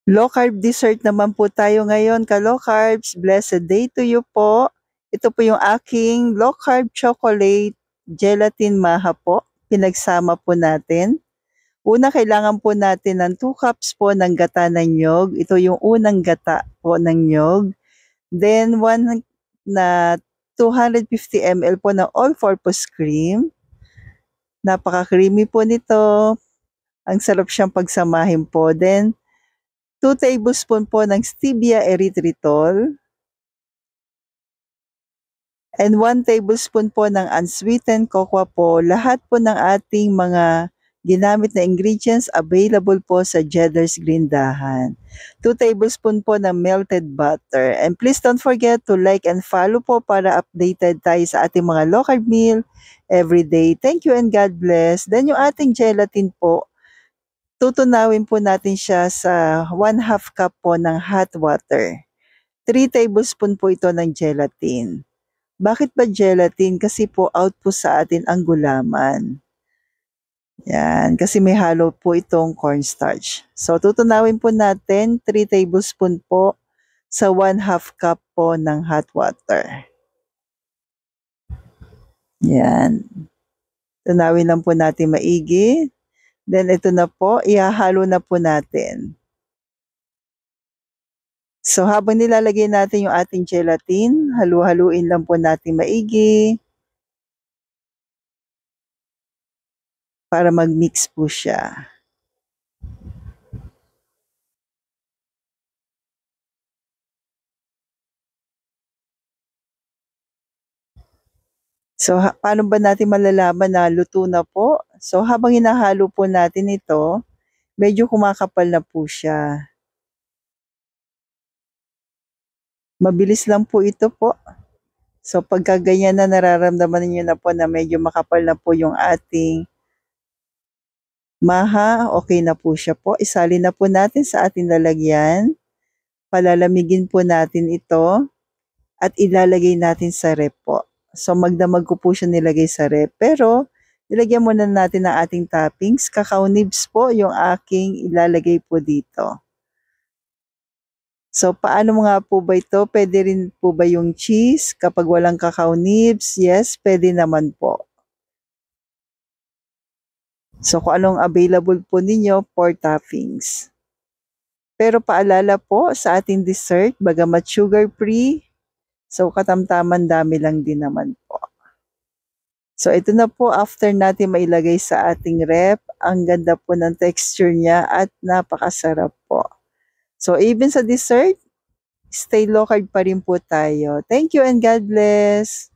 Low carb dessert naman po tayo ngayon, ka-low carbs. Blessed day to you po. Ito po yung aking low carb chocolate gelatin maha po. Pinagsama po natin. Una, kailangan po natin ng 2 cups po ng gata ng nyog. Ito yung unang gata po ng nyog. Then, 1 na 250 ml po ng all-purpose cream. Napaka-creamy po nito. Ang sarap siyang pagsamahin po. Then, 2 tablespoon po ng stevia erythritol. And 1 tablespoon po ng unsweetened cocoa po. Lahat po ng ating mga ginamit na ingredients available po sa Jeddar's Green Dahan. 2 tablespoon po ng melted butter. And please don't forget to like and follow po para updated tayo sa ating mga low carb meal every day. Thank you and God bless. Then yung ating gelatin po, tutunawin po natin siya sa 1/2 cup po ng hot water. 3 tablespoon po ito ng gelatin. Bakit ba gelatin? Kasi po out po sa atin ang gulaman. Yan, kasi may halo po itong cornstarch. So tutunawin po natin 3 tablespoon po sa 1/2 cup po ng hot water. Yan. Tunawin lang po natin maigi. Then ito na po, ihahalo na po natin. So habang nilalagay natin yung ating gelatin, halu-haluin lang po natin maigi para mag-mix po siya. So paano ba natin malalaman na luto na po? So habang hinahalo po natin ito, medyo kumakapal na po siya. Mabilis lang po ito po. So pagka ganyan na nararamdaman niyo na po na medyo makapal na po yung ating maha, okay na po siya po. Isalin na po natin sa ating lalagyan. Palalamigin po natin ito at ilalagay natin sa ref po. So magdamag ko po siya nilagay sa ref. Pero ilagyan muna natin ang ating toppings. Cacao nibs po yung aking ilalagay po dito. So paano mo nga po ba ito? Pwede rin po ba yung cheese? Kapag walang cacao nibs, yes, pwede naman po. So kung anong available po ninyo for toppings. Pero paalala po sa ating dessert, bagamat sugar-free, so katamtaman dami lang din naman po. So ito na po after natin mailagay sa ating ref, ang ganda po ng texture niya at napakasarap po. So even sa dessert, stay low carb pa rin po tayo. Thank you and God bless!